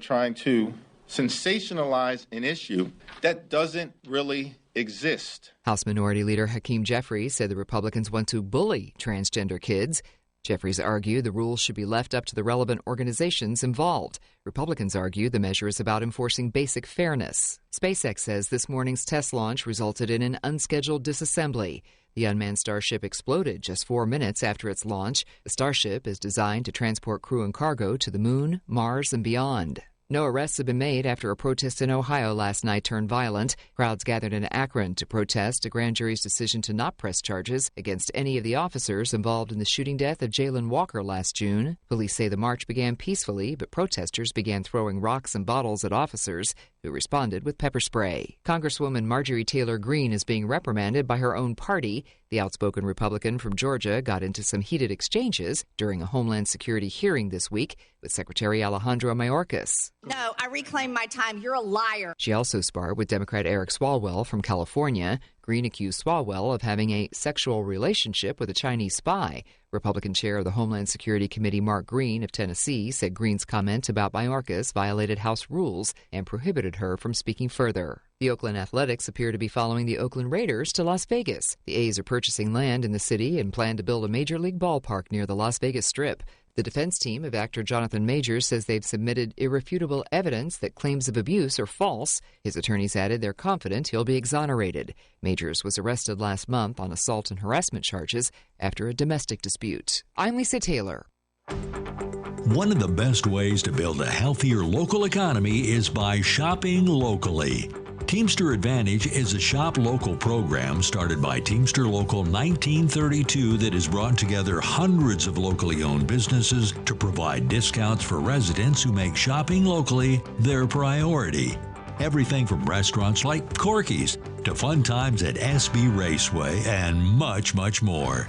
trying to sensationalize an issue that doesn't really exist. House Minority Leader Hakeem Jeffries said the Republicans want to bully transgender kids. Jeffries argued the rules should be left up to the relevant organizations involved. Republicans argue the measure is about enforcing basic fairness. SpaceX says this morning's test launch resulted in an unscheduled disassembly. The unmanned Starship exploded just 4 minutes after its launch. The Starship is designed to transport crew and cargo to the moon, Mars, and beyond. No arrests have been made after a protest in Ohio last night turned violent. Crowds gathered in Akron to protest a grand jury's decision to not press charges against any of the officers involved in the shooting death of Jalen Walker last June. Police say the march began peacefully, but protesters began throwing rocks and bottles at officers who responded with pepper spray. Congresswoman Marjorie Taylor Greene is being reprimanded by her own party. The outspoken Republican from Georgia got into some heated exchanges during a Homeland Security hearing this week with Secretary Alejandro Mayorkas. No, I reclaim my time. You're a liar. She also sparred with Democrat Eric Swalwell from California. Greene accused Swalwell of having a sexual relationship with a Chinese spy. Republican chair of the Homeland Security Committee Mark Green of Tennessee said Greene's comment about Mayorkas violated House rules and prohibited her from speaking further. The Oakland Athletics appear to be following the Oakland Raiders to Las Vegas. The A's are purchasing land in the city and plan to build a major league ballpark near the Las Vegas Strip. The defense team of actor Jonathan Majors says they've submitted irrefutable evidence that claims of abuse are false. His attorneys added they're confident he'll be exonerated. Majors was arrested last month on assault and harassment charges after a domestic dispute. I'm Lisa Taylor. One of the best ways to build a healthier local economy is by shopping locally. Teamster Advantage is a shop local program started by Teamster Local 1932 that has brought together hundreds of locally owned businesses to provide discounts for residents who make shopping locally their priority. Everything from restaurants like Corky's to fun times at SB Raceway and much, much more.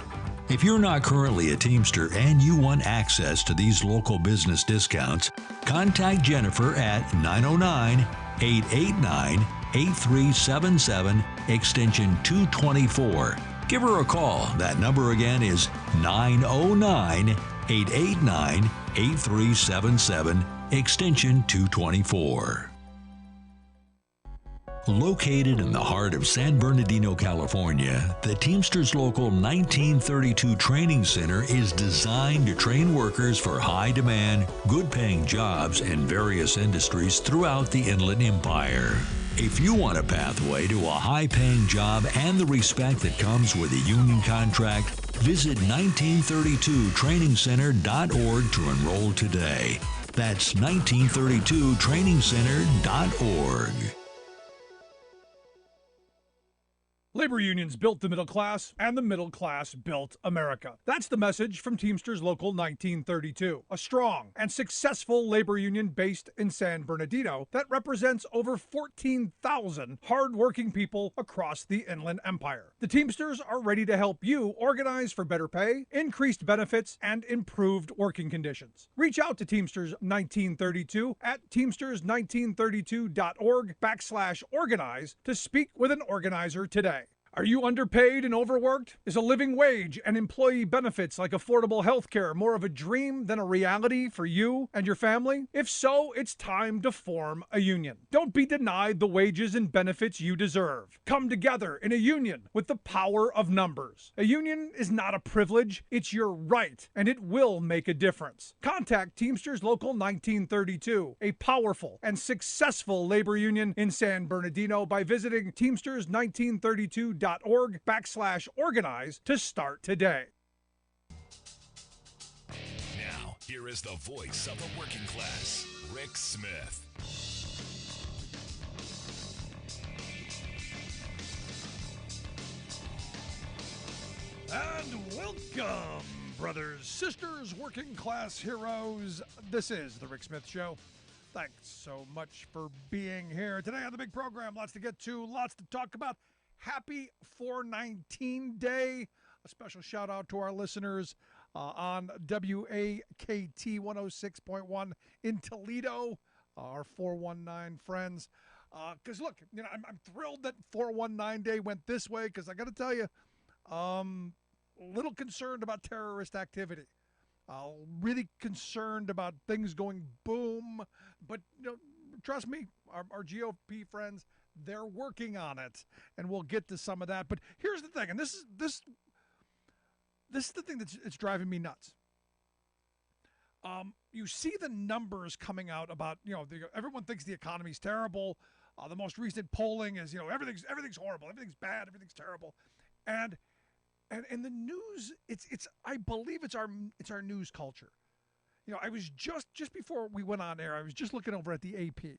If you're not currently a Teamster and you want access to these local business discounts, contact Jennifer at 909-889-8377, extension 224. Give her a call. That number again is 909-889-8377, extension 224. Located in the heart of San Bernardino, California, the Teamsters Local 1932 Training Center is designed to train workers for high-demand, good-paying jobs in various industries throughout the Inland Empire. If you want a pathway to a high-paying job and the respect that comes with a union contract, visit 1932trainingcenter.org to enroll today. That's 1932trainingcenter.org. Labor unions built the middle class, and the middle class built America. That's the message from Teamsters Local 1932, a strong and successful labor union based in San Bernardino that represents over 14,000 hardworking people across the Inland Empire. The Teamsters are ready to help you organize for better pay, increased benefits, and improved working conditions. Reach out to Teamsters 1932 at teamsters1932.org/organize to speak with an organizer today. Are you underpaid and overworked? Is a living wage and employee benefits like affordable health care more of a dream than a reality for you and your family? If so, it's time to form a union. Don't be denied the wages and benefits you deserve. Come together in a union with the power of numbers. A union is not a privilege, it's your right, and it will make a difference. Contact Teamsters Local 1932, a powerful and successful labor union in San Bernardino, by visiting teamsters1932.org/organize to start today. Now, here is the voice of the working class, Rick Smith. And welcome, brothers, sisters, working class heroes. This is the Rick Smith Show. Thanks so much for being here. Today on the big program, lots to get to, lots to talk about. Happy 419 Day. A special shout out to our listeners on WAKT 106.1 in Toledo, our 419 friends. Because look, you know, I'm thrilled that 419 Day went this way, because I got to tell you, a little concerned about terrorist activity. really concerned about things going boom. But trust me, our GOP friends, they're working on it, and we'll get to some of that. But here's the thing, and this is the thing that's driving me nuts. You see the numbers coming out about, everyone thinks the economy's terrible. The most recent polling is, everything's horrible, everything's bad, everything's terrible, and in the news, it's I believe it's our news culture. I was just before we went on air, I was just looking over at the AP,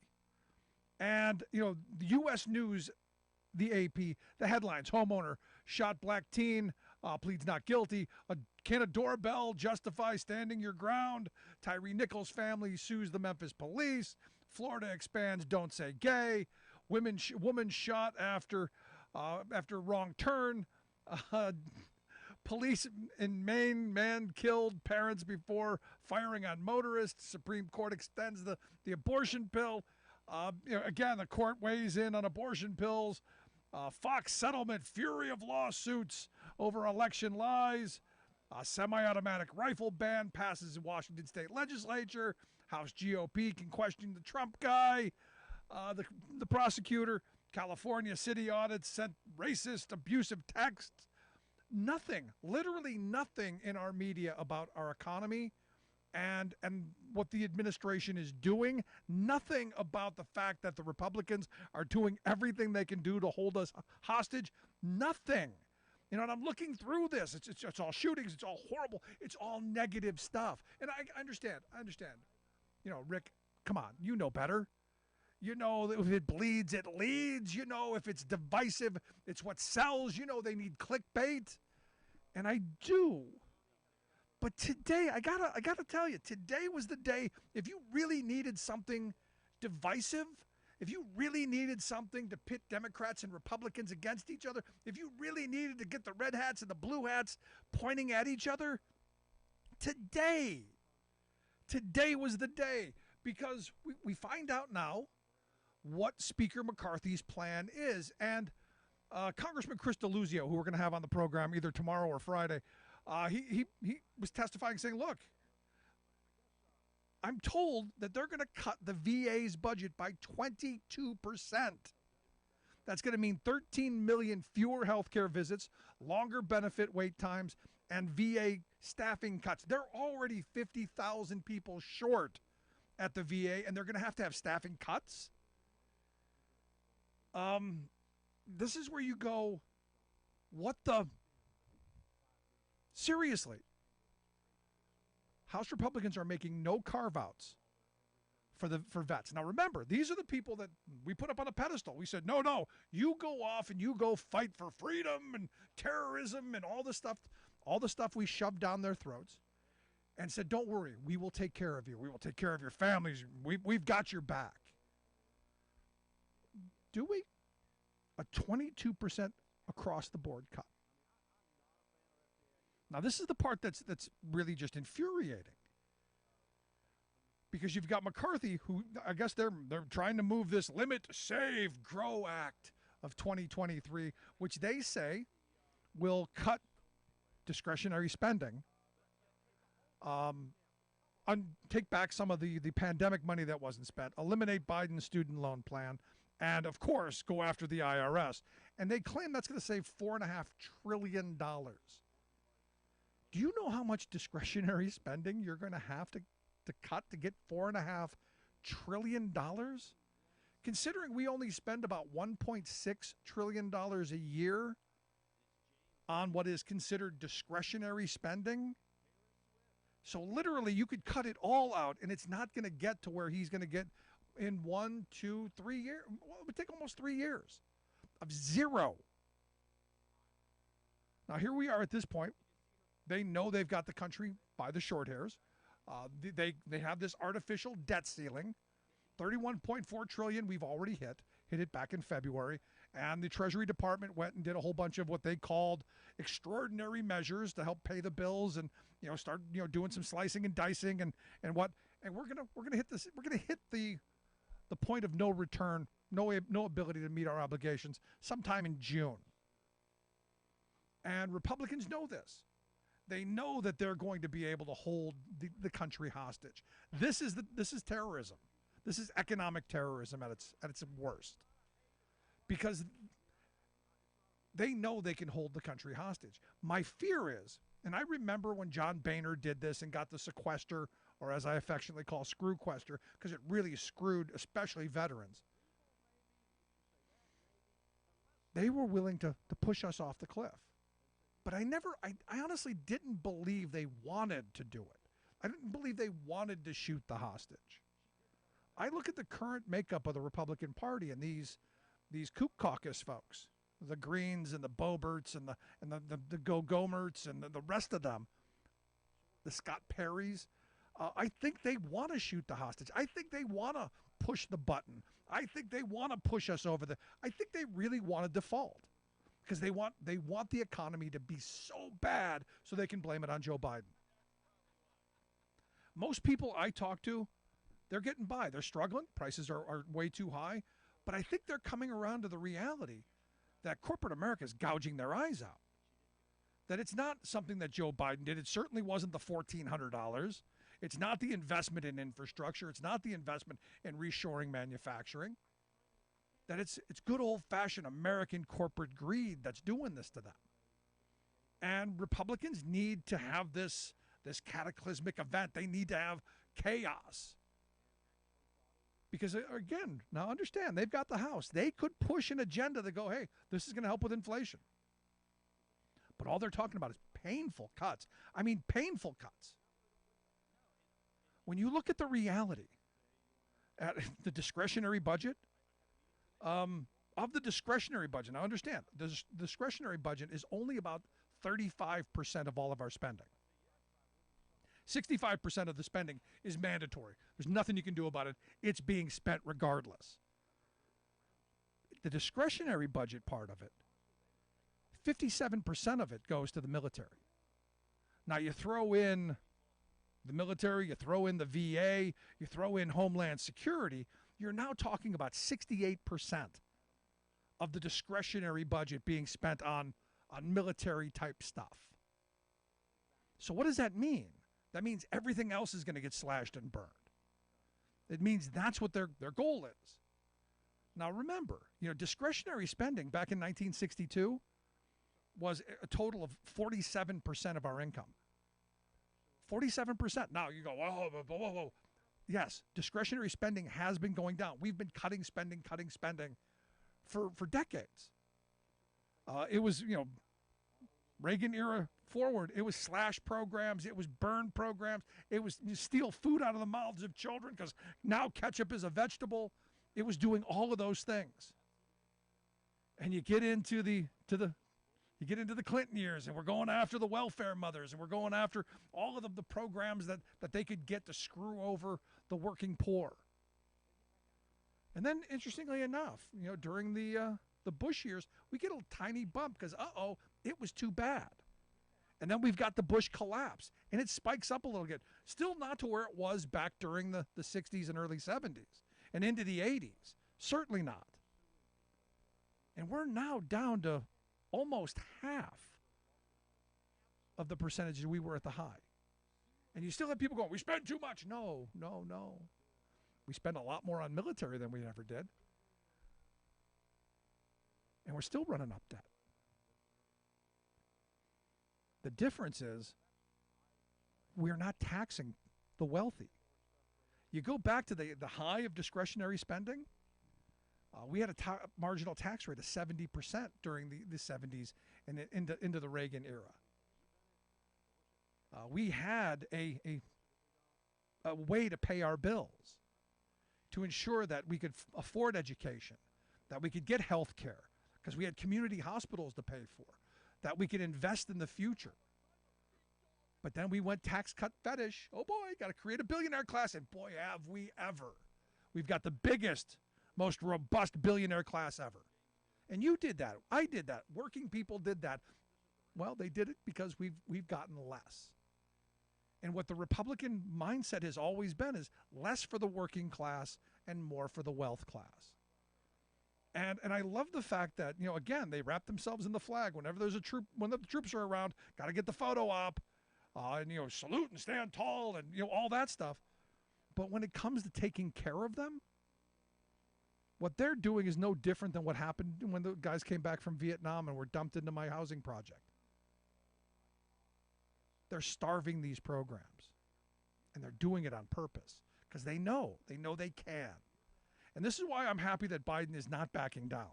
and the U.S. News, the AP, the headlines: homeowner shot black teen, pleads not guilty. Can a doorbell justify standing your ground? Tyree Nichols' family sues the Memphis police. Florida expands don't say gay. Woman shot after wrong turn. Police in Maine, man killed parents before firing on motorists. Supreme Court extends the abortion pill. Again, the court weighs in on abortion pills. Fox settlement, fury of lawsuits over election lies. Semi-automatic rifle ban passes in Washington state legislature. House GOP can question the Trump guy. The prosecutor. California city audits sent racist, abusive texts. Nothing, literally nothing in our media about our economy and what the administration is doing. Nothing about the fact that the Republicans are doing everything they can do to hold us hostage. Nothing. And I'm looking through this. It's all shootings. It's all horrible. It's all negative stuff. And I understand. Rick, come on. You know better. If it bleeds, it leads. If it's divisive, it's what sells. They need clickbait. And I do. But today, I gotta tell you, today was the day. If you really needed something divisive, if you really needed something to pit Democrats and Republicans against each other, if you really needed to get the red hats and the blue hats pointing at each other, today was the day. Because we find out now what Speaker McCarthy's plan is. And Congressman Chris DeLuzio, who we're going to have on the program either tomorrow or Friday, he was testifying saying, look, I'm told that they're going to cut the VA's budget by 22%. That's going to mean 13 million fewer healthcare visits, longer benefit wait times, and VA staffing cuts. They're already 50,000 people short at the VA, and they're going to have staffing cuts. This is where you go, what the? Seriously. House Republicans are making no carve-outs for vets. Now remember, these are the people that we put up on a pedestal. We said, no, you go off and you go fight for freedom and terrorism and all the stuff we shoved down their throats, and said, don't worry, we will take care of you. We will take care of your families. We've got your back. Do we? A 22% across the board cut. Now, this is the part that's really just infuriating. Because you've got McCarthy, who I guess they're trying to move this Limit, Save, Grow Act of 2023, which they say will cut discretionary spending, take back some of the pandemic money that wasn't spent, eliminate Biden's student loan plan, and, of course, go after the IRS. And they claim that's going to save $4.5 trillion. Do you know how much discretionary spending you're going to have to cut to get $4.5 trillion? Considering we only spend about $1.6 trillion a year on what is considered discretionary spending. So literally you could cut it all out and it's not going to get to where he's going to get in 1, 2, 3 years. Well, it would take almost 3 years of zero. Now here we are at this point. They know they've got the country by the short hairs. They have this artificial debt ceiling, $31.4 trillion. We've already hit it back in February, and the Treasury Department went and did a whole bunch of what they called extraordinary measures to help pay the bills and start doing some slicing and dicing and we're gonna hit this. We're gonna hit the point of no return, no ability to meet our obligations sometime in June. And Republicans know this. They know that they're going to be able to hold the country hostage. This is terrorism. This is economic terrorism at its worst. Because they know they can hold the country hostage. My fear is, and I remember when John Boehner did this and got the sequester, or as I affectionately call screwquester, because it really screwed especially veterans. They were willing to push us off the cliff. But I honestly didn't believe they wanted to do it. I didn't believe they wanted to shoot the hostage. I look at the current makeup of the Republican Party and these Kook Caucus folks, the Greens and the Boberts and the Gomerts and the rest of them, the Scott Perrys. I think they want to shoot the hostage. I think they want to push the button. I think they want to push us over I think they really want to default because they want the economy to be so bad so they can blame it on Joe Biden. Most people I talk to, they're getting by. They're struggling. Prices are way too high. But I think they're coming around to the reality that corporate America is gouging their eyes out. That it's not something that Joe Biden did. It certainly wasn't the $1,400. It's not the investment in infrastructure. It's not the investment in reshoring manufacturing. That it's good old-fashioned American corporate greed that's doing this to them. And Republicans need to have this cataclysmic event. They need to have chaos. Because, again, now understand, they've got the House. They could push an agenda that go, hey, this is going to help with inflation. But all they're talking about is painful cuts. I mean, painful cuts. When you look at the reality, at the discretionary budget, of the discretionary budget, now understand, the discretionary budget is only about 35% of all of our spending. 65% of the spending is mandatory. There's nothing you can do about it. It's being spent regardless. The discretionary budget part of it, 57% of it goes to the military. Now you throw in the military, you throw in the VA, you throw in Homeland Security, you're now talking about 68% of the discretionary budget being spent on military type stuff. So what does that mean? That means everything else is going to get slashed and burned. It means that's what their goal is. Now remember, discretionary spending back in 1962 was a total of 47% of our income. 47%. Now you go, whoa. Yes, discretionary spending has been going down. We've been cutting spending for decades. It was, Reagan era forward, it was slash programs, it was burn programs, it was steal food out of the mouths of children because now ketchup is a vegetable. It was doing all of those things. And you get into the Clinton years, and we're going after the welfare mothers, and we're going after all of the programs that they could get to screw over the working poor. And then, interestingly enough, during the Bush years, we get a tiny bump because, it was too bad. And then we've got the Bush collapse, and it spikes up a little bit. Still not to where it was back during the 60s and early 70s and into the 80s. Certainly not. And we're now down to almost half of the percentages we were at the high. And you still have people going, we spend too much. No. We spend a lot more on military than we ever did. And we're still running up debt. The difference is we're not taxing the wealthy. You go back to the high of discretionary spending, we had a marginal tax rate of 70% during the 70s and into the Reagan era. We had a way to pay our bills, to ensure that we could afford education, that we could get health care, because we had community hospitals to pay for, that we could invest in the future. But then we went tax cut fetish. Oh boy, got to create a billionaire class. And boy, have we ever. We've got the biggest, most robust billionaire class ever. And you did that. I did that. Working people did that. Well, they did it because we've gotten less. And what the Republican mindset has always been is less for the working class and more for the wealth class. And I love the fact that, again, they wrap themselves in the flag. Whenever there's when the troops are around, got to get the photo op. and salute and stand tall and all that stuff. But when it comes to taking care of them, what they're doing is no different than what happened when the guys came back from Vietnam and were dumped into my housing project. They're starving these programs, and they're doing it on purpose because they know they can. And this is why I'm happy that Biden is not backing down.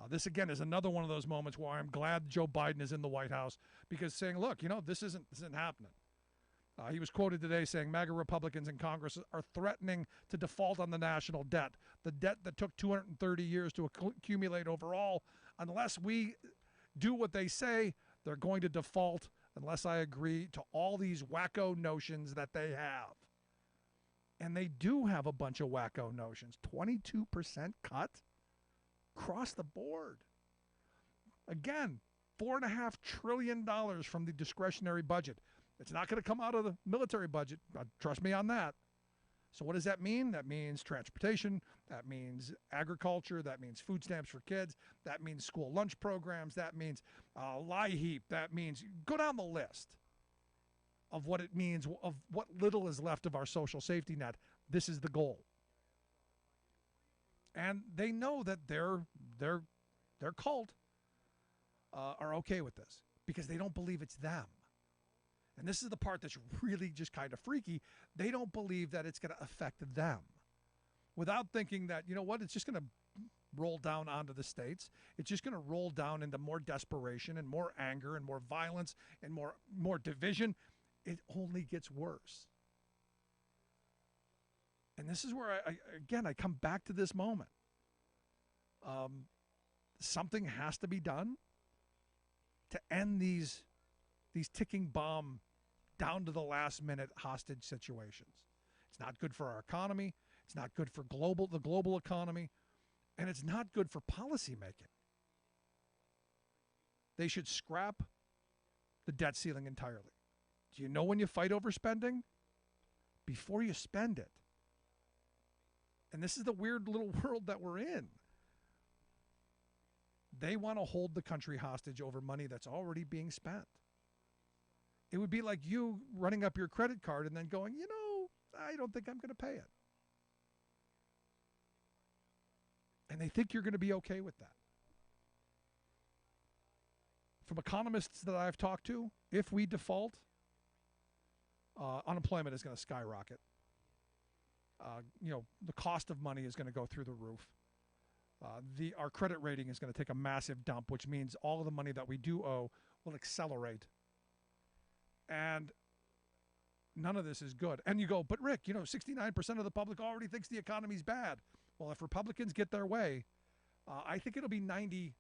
This, again, is another one of those moments where I'm glad Joe Biden is in the White House because saying, look, this isn't happening. He was quoted today saying MAGA Republicans in Congress are threatening to default on the national debt, the debt that took 230 years to accumulate overall. Unless we do what they say, they're going to default unless I agree to all these wacko notions that they have. And they do have a bunch of wacko notions. 22% cut across the board. Again, $4.5 trillion from the discretionary budget. It's not going to come out of the military budget. Trust me on that. So what does that mean? That means transportation. That means agriculture. That means food stamps for kids. That means school lunch programs. That means LIHEAP. That means go down the list of what it means, of what little is left of our social safety net. This is the goal. And they know that their cult are okay with this because they don't believe it's them. And this is the part that's really just kind of freaky. They don't believe that it's going to affect them without thinking that, it's just going to roll down onto the states. It's just going to roll down into more desperation and more anger and more violence and more division. It only gets worse. And this is where, I come back to this moment. Something has to be done to end these ticking bomb down to the last minute hostage situations. It's not good for our economy. It's not good for the global economy. And it's not good for policy making. They should scrap the debt ceiling entirely. Do you know when you fight over spending? Before you spend it. And this is the weird little world that we're in. They want to hold the country hostage over money that's already being spent. It would be like you running up your credit card and then going, I don't think I'm going to pay it. And they think you're going to be okay with that. From economists that I've talked to, if we default, unemployment is going to skyrocket. The cost of money is going to go through the roof. Our credit rating is going to take a massive dump, which means all of the money that we do owe will accelerate. And none of this is good. And you go, but Rick, 69% of the public already thinks the economy's bad. Well, if Republicans get their way, I think it'll be 90%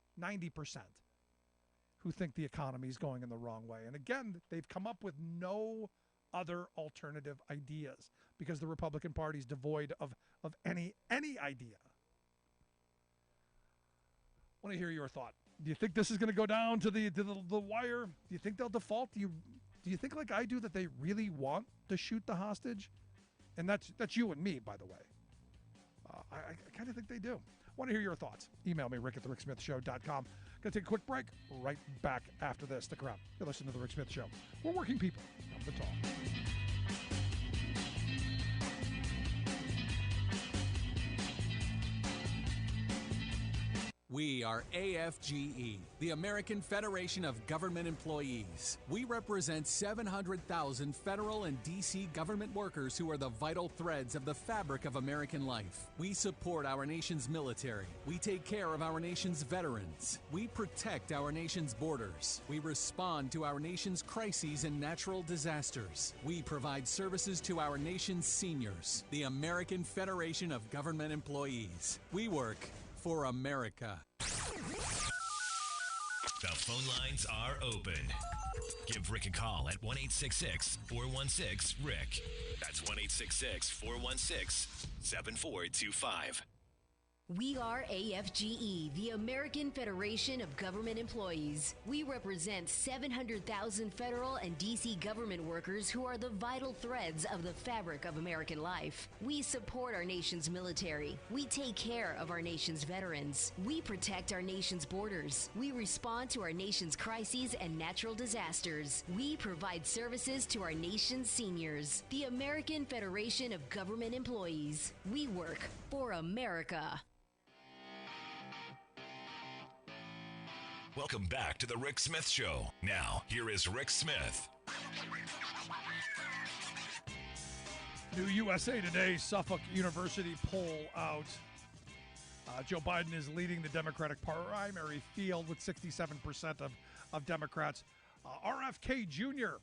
who think the economy is going in the wrong way. And again, they've come up with no other alternative ideas because the Republican Party is devoid of any idea. I want to hear your thought. Do you think this is going to go down to the wire? Do you think they'll default? Do you think, like I do, that they really want to shoot the hostage? And that's you and me, by the way. I kind of think they do. I want to hear your thoughts. Email me, rick@thericksmithshow.com. Going to take a quick break. Right back after this. Stick around. You're listening to The Rick Smith Show. We're working people. Come to talk. We are AFGE, the American Federation of Government Employees. We represent 700,000 federal and D.C. government workers who are the vital threads of the fabric of American life. We support our nation's military. We take care of our nation's veterans. We protect our nation's borders. We respond to our nation's crises and natural disasters. We provide services to our nation's seniors. The American Federation of Government Employees. We work for America. The phone lines are open. Give Rick a call at 1-866-416-RICK. That's 1-866-416-7425. We are AFGE, the American Federation of Government Employees. We represent 700,000 federal and D.C. government workers who are the vital threads of the fabric of American life. We support our nation's military. We take care of our nation's veterans. We protect our nation's borders. We respond to our nation's crises and natural disasters. We provide services to our nation's seniors. The American Federation of Government Employees. We work for America. Welcome back to the Rick Smith Show. Now, here is Rick Smith. New USA Today Suffolk University poll out. Joe Biden is leading the Democratic primary field with 67% of Democrats. RFK Jr.,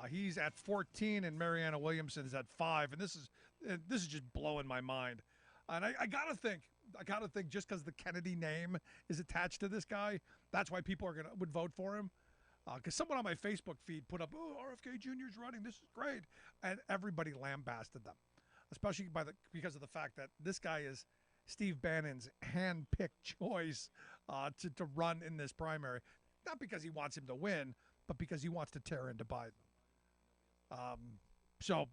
he's at 14, and Marianne Williamson is at 5. And this is just blowing my mind. And I gotta think just because the Kennedy name is attached to this guy, that's why people would vote for him. Because someone on my Facebook feed put up, "Oh, RFK Jr.'s running. This is great," and everybody lambasted them, especially because of the fact that this guy is Steve Bannon's hand-picked choice to run in this primary, not because he wants him to win, but because he wants to tear into Biden. So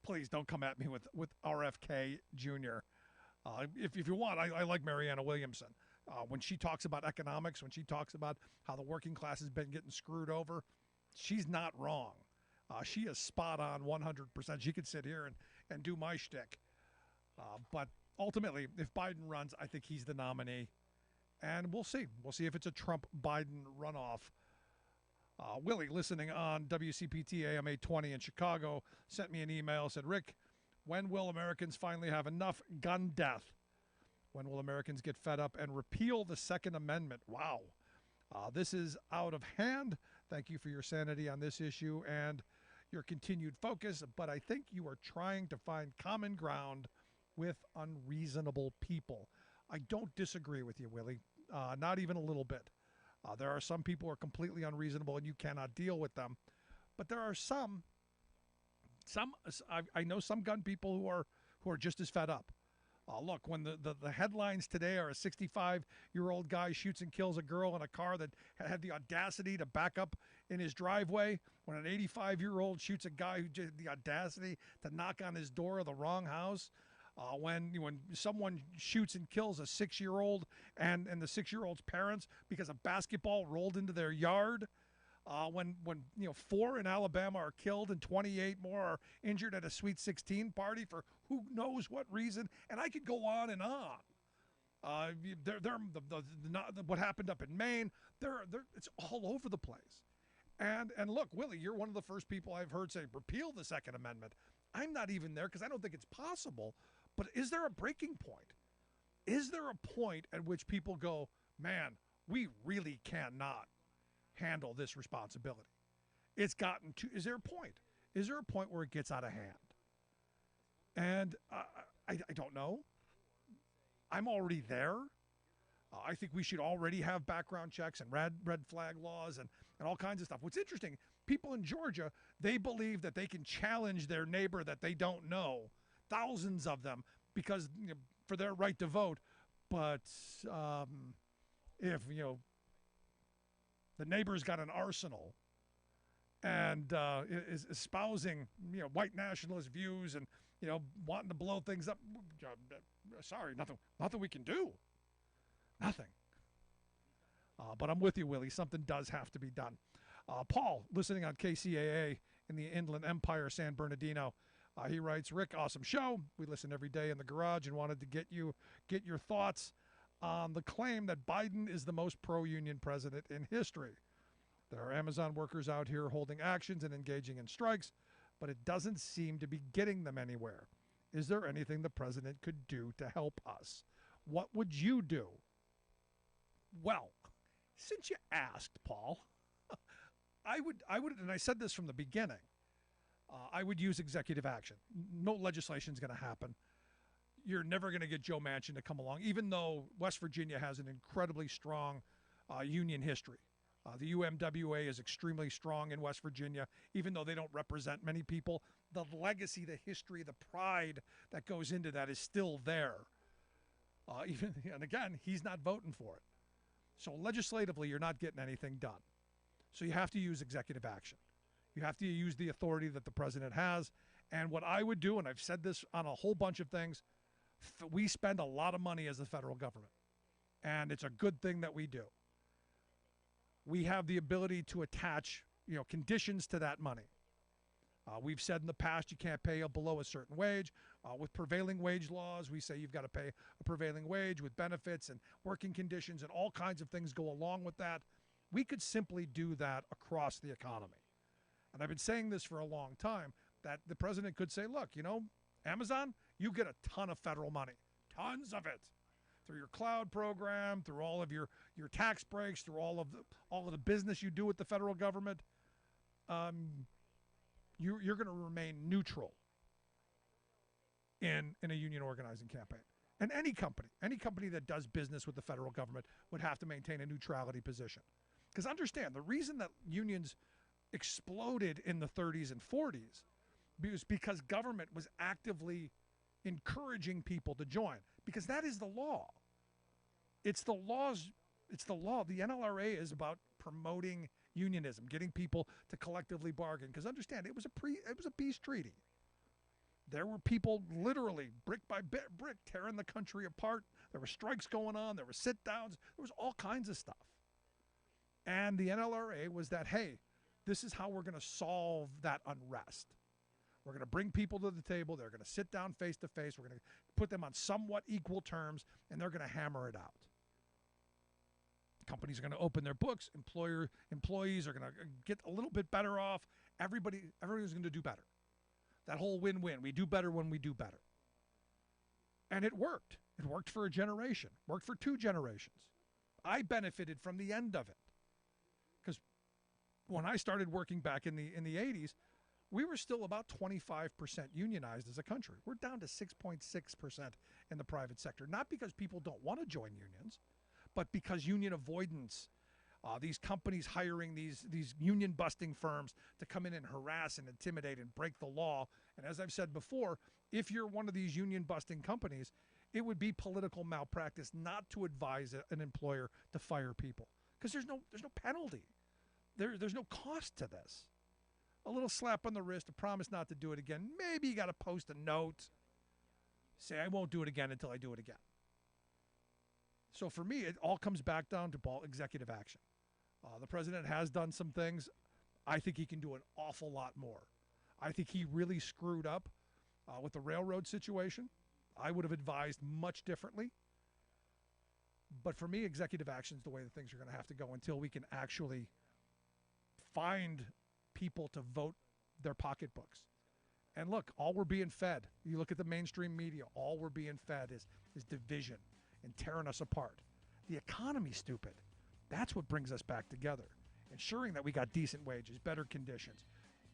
please don't come at me with RFK Jr. If you want, I like Marianne Williamson. When she talks about economics, when she talks about how the working class has been getting screwed over, she's not wrong. She is spot on 100%. She could sit here and do my shtick. But ultimately, if Biden runs, I think he's the nominee. And we'll see. We'll see if it's a Trump-Biden runoff. Willie, listening on WCPT AM 820 in Chicago, sent me an email, said, "Rick, when will Americans finally have enough gun death? When will Americans get fed up and repeal the Second Amendment?" Wow. This is out of hand. Thank you for your sanity on this issue and your continued focus, but I think you are trying to find common ground with unreasonable people. I don't disagree with you, Willie, not even a little bit. There are some people who are completely unreasonable and you cannot deal with them. But there are some I know some gun people who are just as fed up. Look, when the headlines today are a 65-year-old guy shoots and kills a girl in a car that had the audacity to back up in his driveway, when an 85-year-old shoots a guy who had the audacity to knock on his door of the wrong house, when someone shoots and kills a 6-year-old and the 6-year-old's parents because a basketball rolled into their yard, when 4 in Alabama are killed and 28 more are injured at a Sweet 16 party for who knows what reason, and I could go on and on. What happened up in Maine, it's all over the place. And look, Willie, you're one of the first people I've heard say repeal the Second Amendment. I'm not even there because I don't think it's possible. But is there a breaking point? Is there a point at which people go, man, we really cannot handle this responsibility? It's gotten to, is there a point? Is there a point where it gets out of hand? And I don't know. I'm already there. I think we should already have background checks and red flag laws and all kinds of stuff. What's interesting, people in Georgia, they believe that they can challenge their neighbor that they don't know, thousands of them, because for their right to vote. But if the neighbor's got an arsenal and is espousing white nationalist views and wanting to blow things up, sorry, nothing we can do. Nothing. But I'm with you, Willie. Something does have to be done. Paul, listening on KCAA in the Inland Empire, San Bernardino, he writes, "Rick, awesome show. We listen every day in the garage and wanted to get your thoughts on the claim that Biden is the most pro-union president in history. There are Amazon workers out here holding actions and engaging in strikes, but it doesn't seem to be getting them anywhere. Is there anything the president could do to help us? What would you do?" Well, since you asked, Paul, I would, and I said this from the beginning, I would use executive action. No legislation is going to happen. You're never going to get Joe Manchin to come along, even though West Virginia has an incredibly strong union history. The UMWA is extremely strong in West Virginia, even though they don't represent many people. The legacy, the history, the pride that goes into that is still there. And again, he's not voting for it. So legislatively, you're not getting anything done. So you have to use executive action. You have to use the authority that the president has. And what I would do, and I've said this on a whole bunch of things, we spend a lot of money as the federal government. And it's a good thing that we do. We have the ability to attach, conditions to that money. We've said in the past you can't pay below a certain wage. With prevailing wage laws, we say you've got to pay a prevailing wage with benefits and working conditions and all kinds of things go along with that. We could simply do that across the economy. And I've been saying this for a long time, that the president could say, look, Amazon, you get a ton of federal money, tons of it, through your cloud program, through all of your tax breaks, through all of the business you do with the federal government. You're going to remain neutral in a union organizing campaign. And any company that does business with the federal government would have to maintain a neutrality position. Because understand, the reason that unions exploded in the 30s and 40s was because government was actively encouraging people to join, because that is the law. It's the law. The NLRA is about promoting unionism, getting people to collectively bargain. Because understand, it was a peace treaty. There were people literally brick by brick tearing the country apart. There were strikes going on. There were sit downs. There was all kinds of stuff. And the NLRA was that, hey, this is how we're going to solve that unrest. We're going to bring people to the table. They're going to sit down face to face. We're going to put them on somewhat equal terms, and they're going to hammer it out. Companies are going to open their books. Employees are going to get a little bit better off. Everybody's going to do better. That whole win-win. We do better when we do better. And it worked. It worked for a generation. Worked for 2 generations. I benefited from the end of it. Because when I started working back in the 80s, we were still about 25% unionized as a country. We're down to 6.6% in the private sector. Not because people don't want to join unions, but because union avoidance, these companies hiring these union-busting firms to come in and harass and intimidate and break the law. And as I've said before, if you're one of these union-busting companies, it would be political malpractice not to advise an employer to fire people, because there's no penalty. There's no cost to this. A little slap on the wrist, a promise not to do it again. Maybe you got to post a note, say I won't do it again until I do it again. So for me, it all comes back down to executive action. The president has done some things. I think he can do an awful lot more. I think he really screwed up with the railroad situation. I would have advised much differently. But for me, executive action is the way that things are going to have to go until we can actually find people to vote their pocketbooks. And look, all we're being fed, you look at the mainstream media, all we're being fed is division and tearing us apart. The economy's stupid. That's what brings us back together. Ensuring that we got decent wages, better conditions,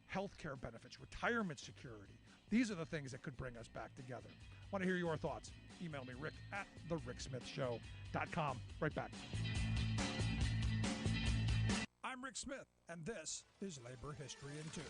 health care benefits, retirement security. These are the things that could bring us back together. I want to hear your thoughts. Email me, rick@thericksmithshow.com. Right back. I'm Rick Smith, and this is Labor History in 2.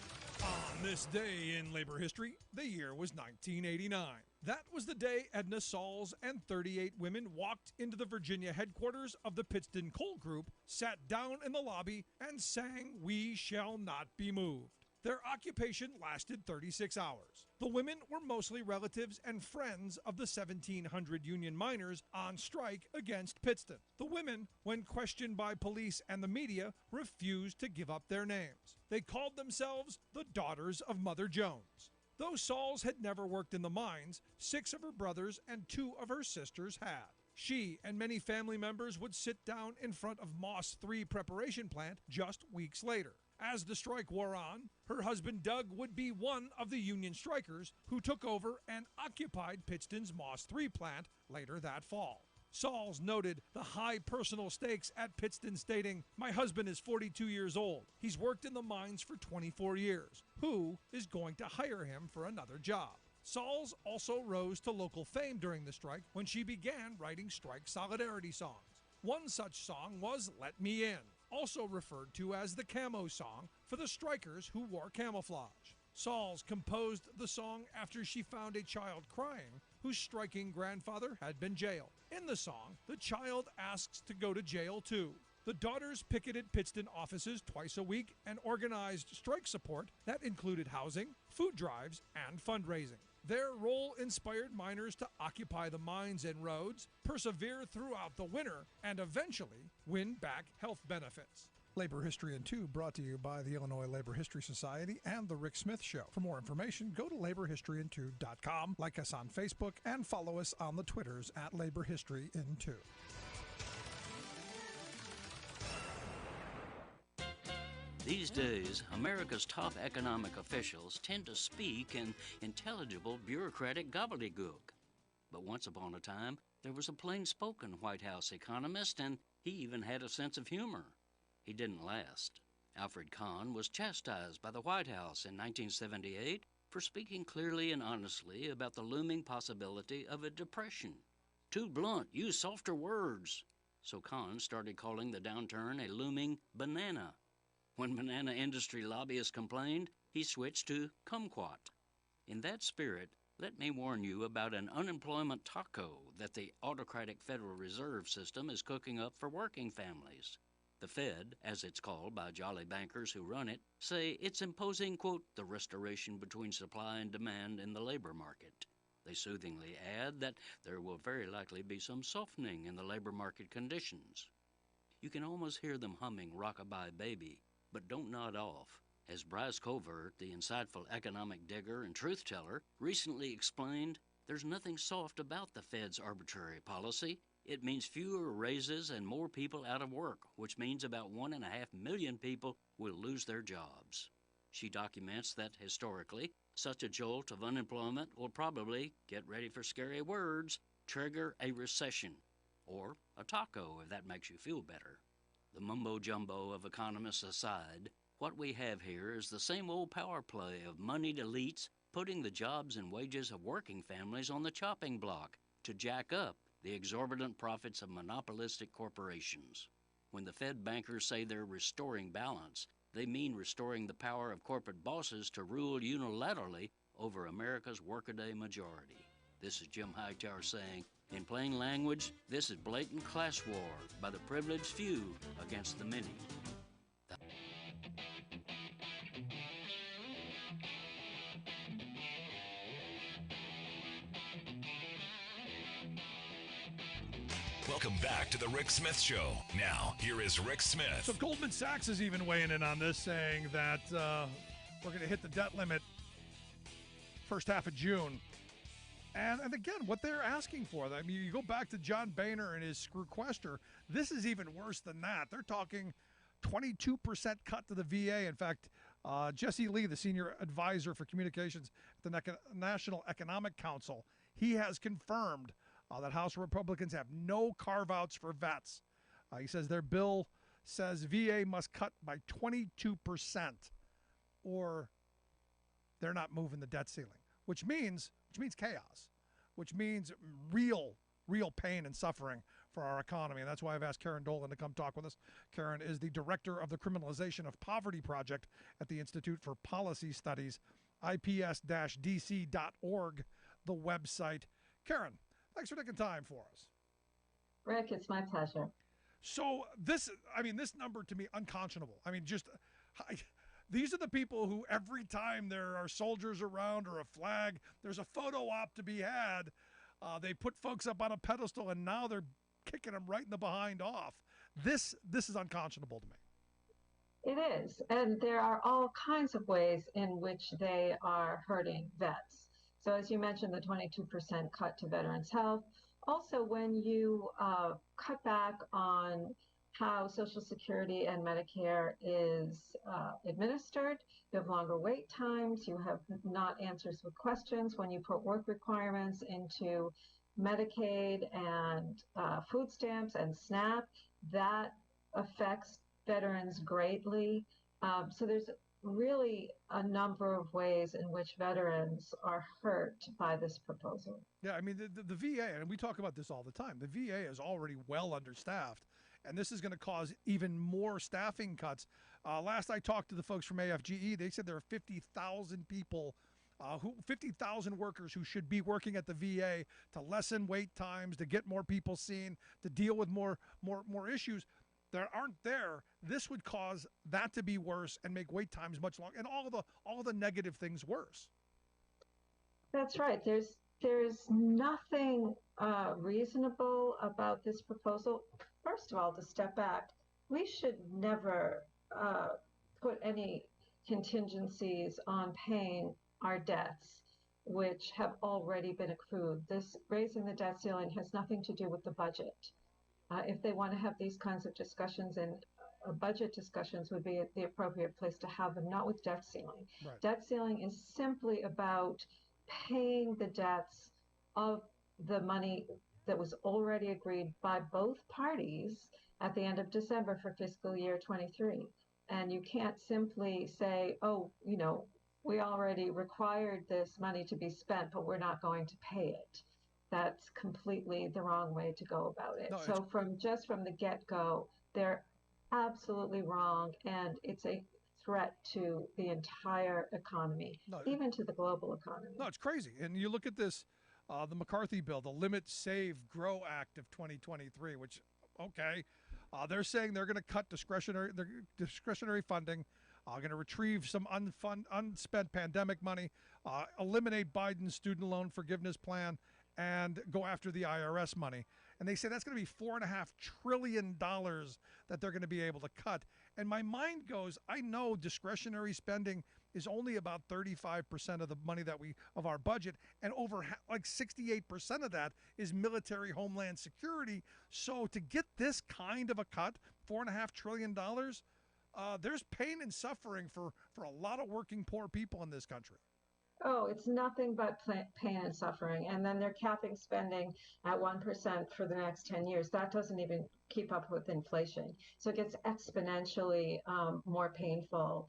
On this day in labor history, the year was 1989. That was the day Edna Sauls and 38 women walked into the Virginia headquarters of the Pittston Coal Group, sat down in the lobby, and sang "We Shall Not Be Moved." Their occupation lasted 36 hours. The women were mostly relatives and friends of the 1,700 union miners on strike against Pittston. The women, when questioned by police and the media, refused to give up their names. They called themselves the Daughters of Mother Jones. Though Sauls had never worked in the mines, 6 of her brothers and 2 of her sisters had. She and many family members would sit down in front of Moss 3 preparation plant just weeks later. As the strike wore on, her husband Doug would be one of the union strikers who took over and occupied Pittston's Moss 3 plant later that fall. Sauls noted the high personal stakes at Pittston, stating, "My husband is 42 years old. He's worked in the mines for 24 years. Who is going to hire him for another job?" Sauls also rose to local fame during the strike when she began writing strike solidarity songs. One such song was "Let Me In," also referred to as the camo song for the strikers who wore camouflage. Sauls composed the song after she found a child crying whose striking grandfather had been jailed. In the song, the child asks to go to jail too. The daughters picketed Pittston offices twice a week and organized strike support that included housing, food drives, and fundraising. Their role inspired miners to occupy the mines and roads, persevere throughout the winter, and eventually win back health benefits. Labor History in 2 brought to you by the Illinois Labor History Society and The Rick Smith Show. For more information, go to laborhistoryin2.com, like us on Facebook, and follow us on the Twitters at Labor History in 2. These days, America's top economic officials tend to speak in intelligible bureaucratic gobbledygook. But once upon a time, there was a plain-spoken White House economist, and he even had a sense of humor. He didn't last. Alfred Kahn was chastised by the White House in 1978 for speaking clearly and honestly about the looming possibility of a depression. Too blunt, use softer words. So Kahn started calling the downturn a looming banana. When banana industry lobbyists complained, he switched to kumquat. In that spirit, let me warn you about an unemployment taco that the autocratic Federal Reserve System is cooking up for working families. The Fed, as it's called by jolly bankers who run it, say it's imposing, quote, the restoration between supply and demand in the labor market. They soothingly add that there will very likely be some softening in the labor market conditions. You can almost hear them humming Rockabye Baby, but don't nod off. As Bryce Covert, the insightful economic digger and truth-teller, recently explained, there's nothing soft about the Fed's arbitrary policy. It means fewer raises and more people out of work, which means about 1.5 million people will lose their jobs. She documents that, historically, such a jolt of unemployment will probably, get ready for scary words, trigger a recession, or a taco if that makes you feel better. The mumbo-jumbo of economists aside, what we have here is the same old power play of moneyed elites putting the jobs and wages of working families on the chopping block to jack up the exorbitant profits of monopolistic corporations. When the Fed bankers say they're restoring balance, they mean restoring the power of corporate bosses to rule unilaterally over America's workaday majority. This is Jim Hightower saying, in plain language, this is blatant class war by the privileged few against the many. Welcome back to the Rick Smith Show. Now, here is Rick Smith. So Goldman Sachs is even weighing in on this, saying that we're going to hit the debt limit first half of June. And again, what they're asking for, I mean, you go back to John Boehner and his screwquester, this is even worse than that. They're talking 22% cut to the VA. In fact, Jesse Lee, the senior advisor for communications at the National Economic Council, he has confirmed that House Republicans have no carve-outs for vets. He says their bill says VA must cut by 22% or they're not moving the debt ceiling, which means chaos, which means real pain and suffering for our economy. And that's why I've asked Karen Dolan to come talk with us. Karen is the director of the Criminalization of Poverty Project at the Institute for Policy Studies, ips-dc.org, the website. Karen, thanks for taking time for us. Rick, it's my pleasure. So this number to me, unconscionable. I mean, these are the people who every time there are soldiers around or a flag, there's a photo op to be had. They put folks up on a pedestal, and now they're kicking them right in the behind off. This is unconscionable to me. It is, and there are all kinds of ways in which they are hurting vets. So as you mentioned, the 22% cut to veterans' health. Also, when you cut back on how Social Security and Medicare is administered, you have longer wait times, you have not answers with questions. When you put work requirements into Medicaid and food stamps and SNAP, that affects veterans greatly. So there's really a number of ways in which veterans are hurt by this proposal. Yeah, I mean, the VA, and we talk about this all the time, the VA is already well understaffed. and this is going to cause even more staffing cuts. Last I talked to the folks from AFGE, they said there are 50,000 people 50,000 workers who should be working at the VA to lessen wait times, to get more people seen, to deal with more issues that aren't there. This would cause that to be worse and make wait times much longer, and all the negative things worse. That's right. There's nothing reasonable about this proposal. First of all, to step back, we should never put any contingencies on paying our debts, which have already been accrued. This raising the debt ceiling has nothing to do with the budget. If they want to have these kinds of discussions, and budget discussions would be the appropriate place to have them, not with debt ceiling. Right. Debt ceiling is simply about paying the debts of the money that was already agreed by both parties at the end of December for fiscal year 23. And you can't simply say, oh, we already required this money to be spent, but we're not going to pay it. That's completely the wrong way to go about it. No, so from the get-go, they're absolutely wrong, and it's a threat to the entire economy, even to the global economy. No, it's crazy. And you look at this, the McCarthy bill, the Limit, Save, Grow Act of 2023, which, okay, they're saying they're going to cut discretionary funding, going to retrieve some unspent pandemic money, eliminate Biden's student loan forgiveness plan, and go after the IRS money. And they say that's going to be $4.5 trillion that they're going to be able to cut. And my mind goes, I know discretionary spending is only about 35% of the money of our budget, and over like 68% of that is military homeland security. So to get this kind of a cut, $4.5 trillion, there's pain and suffering for a lot of working poor people in this country. Oh, it's nothing but pain and suffering. And then they're capping spending at 1% for the next 10 years. That doesn't even keep up with inflation. So it gets exponentially more painful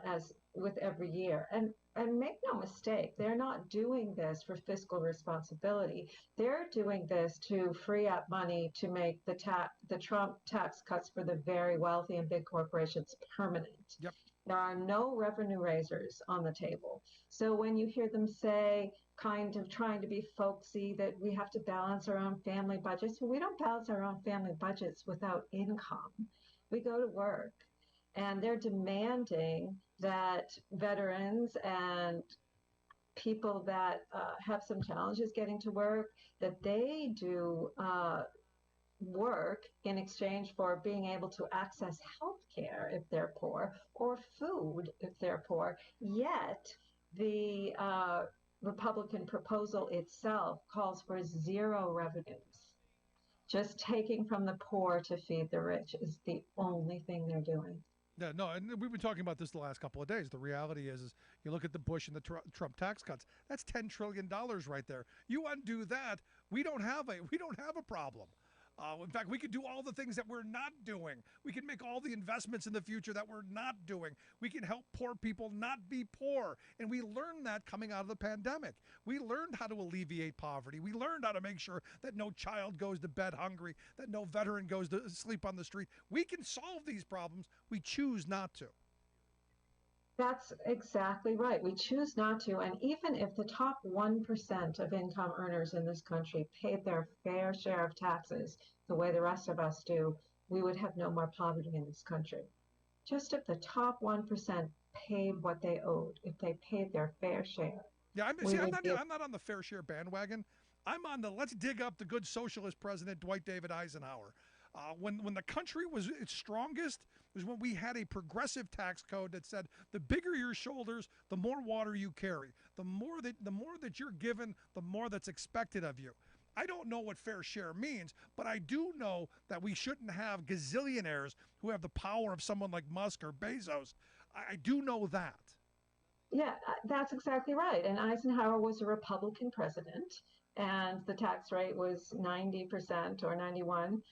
as with every year. And make no mistake, they're not doing this for fiscal responsibility. They're doing this to free up money to make the Trump tax cuts for the very wealthy and big corporations permanent. Yep. There are no revenue raisers on the table. So when you hear them say, kind of trying to be folksy, that we have to balance our own family budgets, well, we don't balance our own family budgets without income. We go to work. And they're demanding that veterans and people that have some challenges getting to work, that they do work in exchange for being able to access health care if they're poor, or food if they're poor. Yet the Republican proposal itself calls for zero revenues. Just taking from the poor to feed the rich is the only thing they're doing. Yeah, no, and we've been talking about this the last couple of days. The reality is you look at the Bush and the Trump tax cuts. That's $10 trillion right there. You undo that, we don't have a problem. In fact, we could do all the things that we're not doing. We can make all the investments in the future that we're not doing. We can help poor people not be poor. And we learned that coming out of the pandemic. We learned how to alleviate poverty. We learned how to make sure that no child goes to bed hungry, that no veteran goes to sleep on the street. We can solve these problems. We choose not to. That's exactly right. We choose not to. And even if the top 1% of income earners in this country paid their fair share of taxes the way the rest of us do, we would have no more poverty in this country. Just if the top 1% paid what they owed, if they paid their fair share. Yeah, I'm not on the fair share bandwagon. I'm on the let's dig up the good socialist president, Dwight David Eisenhower. When the country was its strongest was when we had a progressive tax code that said the bigger your shoulders, the more water you carry. The more that you're given, the more that's expected of you. I don't know what fair share means, but I do know that we shouldn't have gazillionaires who have the power of someone like Musk or Bezos. I do know that. Yeah, that's exactly right. And Eisenhower was a Republican president, and the tax rate was 90% or 91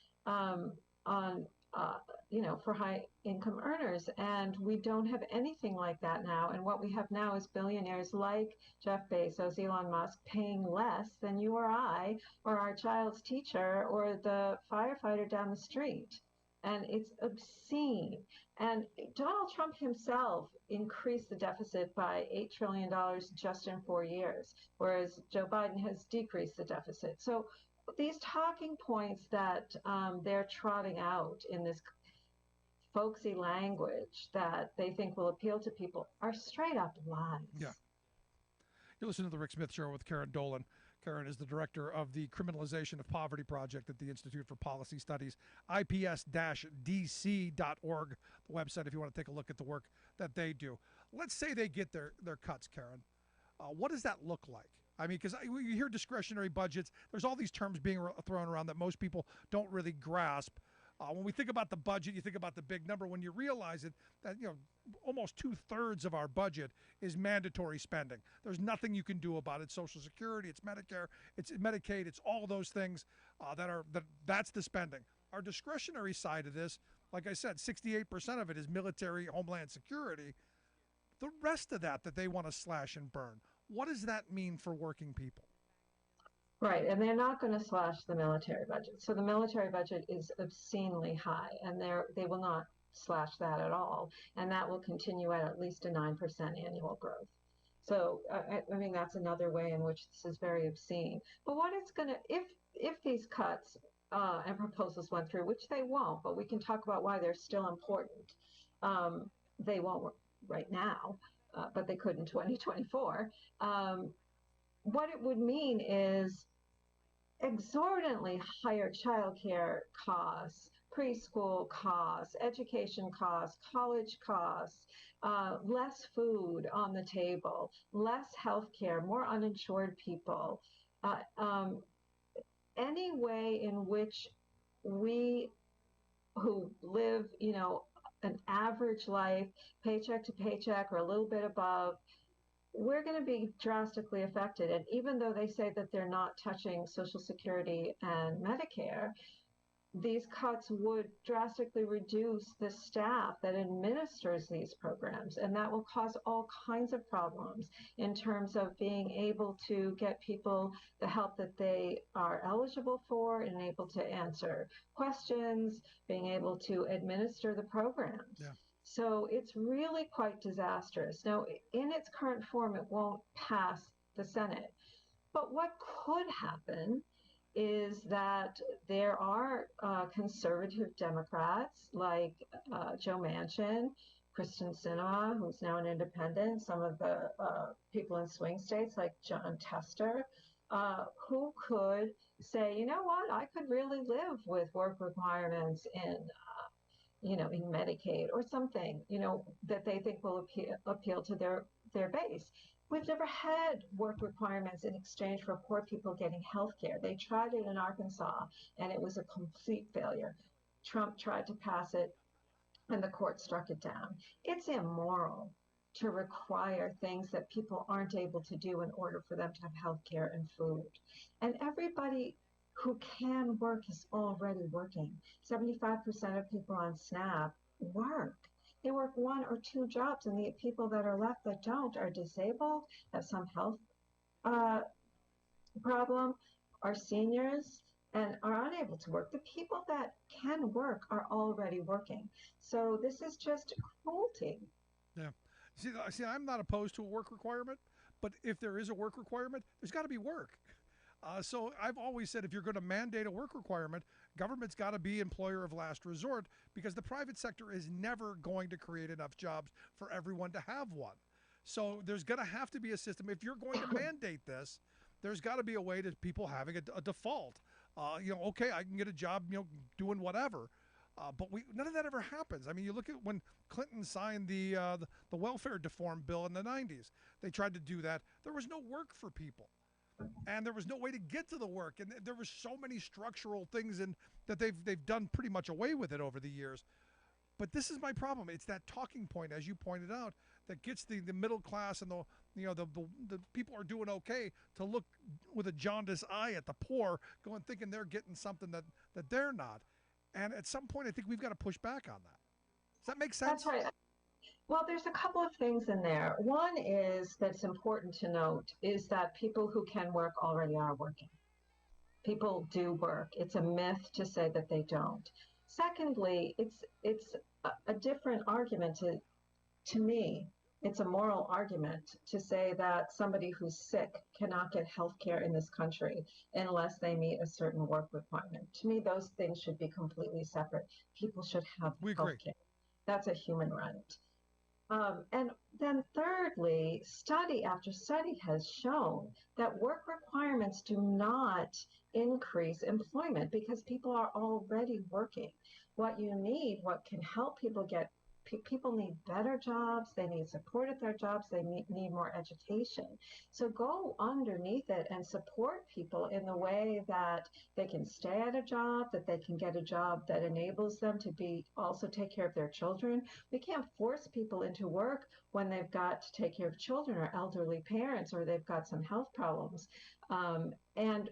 for high income earners. And we don't have anything like that now. And what we have now is billionaires like Jeff Bezos, Elon Musk, paying less than you or I, or our child's teacher, or the firefighter down the street. And it's obscene. And Donald Trump himself increased the deficit by $8 trillion just in 4 years, whereas Joe Biden has decreased the deficit. So these talking points that they're trotting out in this folksy language that they think will appeal to people are straight up lies. Yeah. You listen to the Rick Smith Show with Karen Dolan. Karen is the director of the Criminalization of Poverty Project at the Institute for Policy Studies, ips-dc.org, the website if you want to take a look at the work that they do. Let's say they get their cuts, Karen. What does that look like? I mean, because you hear discretionary budgets, there's all these terms being thrown around that most people don't really grasp. When we think about the budget, you think about the big number. When you realize it, that almost 2/3 of our budget is mandatory spending. There's nothing you can do about it. Social Security, it's Medicare, it's Medicaid, it's all those things that's the spending. Our discretionary side of this, like I said, 68% of it is military, homeland security. The rest of that they want to slash and burn. What does that mean for working people? Right, and they're not going to slash the military budget. So the military budget is obscenely high, and they will not slash that at all, and that will continue at least a 9% annual growth. So I mean that's another way in which this is very obscene. But what it's going to, if these cuts and proposals went through, which they won't, but we can talk about why they're still important. They won't right now, but they could in 2024. What it would mean is exorbitantly higher childcare costs, preschool costs, education costs, college costs, less food on the table, less health care, more uninsured people. Any way in which we who live, an average life, paycheck to paycheck or a little bit above, we're going to be drastically affected. And even though they say that they're not touching Social Security and Medicare, these cuts would drastically reduce the staff that administers these programs. And that will cause all kinds of problems in terms of being able to get people the help that they are eligible for and able to answer questions, being able to administer the programs. Yeah. So it's really quite disastrous. Now, in its current form, it won't pass the Senate. But what could happen is that there are conservative Democrats like Joe Manchin, Kristen Sinema, who's now an independent, some of the people in swing states like John Tester, who could say, you know what, I could really live with work requirements in Medicaid or something, that they think will appeal to their base. We've never had work requirements in exchange for poor people getting health care. They tried it in Arkansas, and it was a complete failure. Trump tried to pass it, and the court struck it down. It's immoral to require things that people aren't able to do in order for them to have health care and food. And everybody who can work is already working. 75% of people on SNAP work. They work 1 or 2 jobs, and the people that are left that don't are disabled, have some health problem, are seniors, and are unable to work. The people that can work are already working. So this is just cruelty. Yeah. See, I'm not opposed to a work requirement, but if there is a work requirement, there's got to be work. So I've always said if you're going to mandate a work requirement, government's got to be employer of last resort, because the private sector is never going to create enough jobs for everyone to have one. So there's going to have to be a system. If you're going to mandate this, there's got to be a way to people having a default. Okay, I can get a job, doing whatever. But none of that ever happens. I mean, you look at when Clinton signed the welfare reform bill in the 90s. They tried to do that. There was no work for people. And there was no way to get to the work, and there were so many structural things that they've done pretty much away with it over the years. But this is my problem. It's that talking point, as you pointed out, that gets the middle class and the people are doing okay to look with a jaundiced eye at the poor, thinking they're getting something that they're not. And at some point, I think we've got to push back on that. Does that make sense? That's right. Well, there's a couple of things in there. One is that's important to note is that people who can work already are working. People do work. It's a myth to say that they don't. Secondly, it's a different argument to me. It's a moral argument to say that somebody who's sick cannot get health care in this country unless they meet a certain work requirement. To me, those things should be completely separate. People should have health care. That's a human right. And then thirdly, study after study has shown that work requirements do not increase employment because people are already working. What you need, what can help people get, people need better jobs, they need support at their jobs, they need more education. So go underneath it and support people in the way that they can stay at a job, that they can get a job that enables them to also take care of their children. We can't force people into work when they've got to take care of children or elderly parents or they've got some health problems. And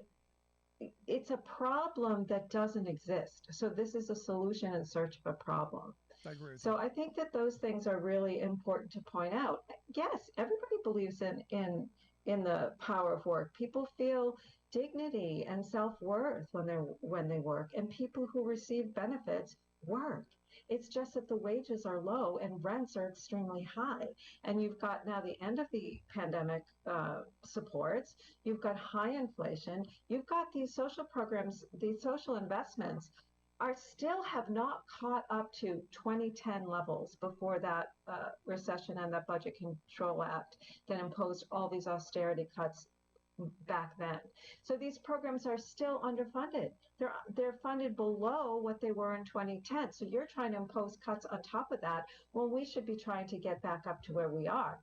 it's a problem that doesn't exist. So this is a solution in search of a problem. I agree with so I think that those things are really important to point out. Yes, everybody believes in the power of work. People feel dignity and self-worth when they work, and people who receive benefits work. It's just that the wages are low and rents are extremely high. And you've got now the end of the pandemic supports, you've got high inflation, you've got these social programs, these social investments still have not caught up to 2010 levels before that recession and that Budget Control Act that imposed all these austerity cuts back then. So these programs are still underfunded. They're funded below what they were in 2010. So you're trying to impose cuts on top of that when we should be trying to get back up to where we are.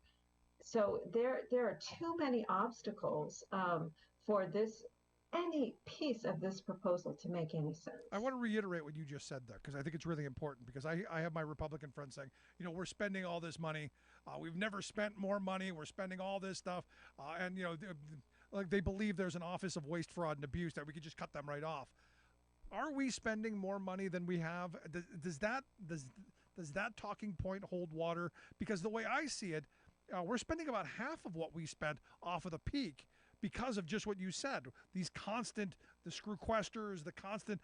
So there are too many obstacles for any piece of this proposal to make any sense. I want to reiterate what you just said there, because I think it's really important, because I have my Republican friends saying, we're spending all this money. We've never spent more money. We're spending all this stuff. And, like they believe there's an Office of Waste, Fraud, and Abuse that we could just cut them right off. Are we spending more money than we have? Does that talking point hold water? Because the way I see it, we're spending about half of what we spent off of the peak, because of just what you said, the screwquesters, the constant,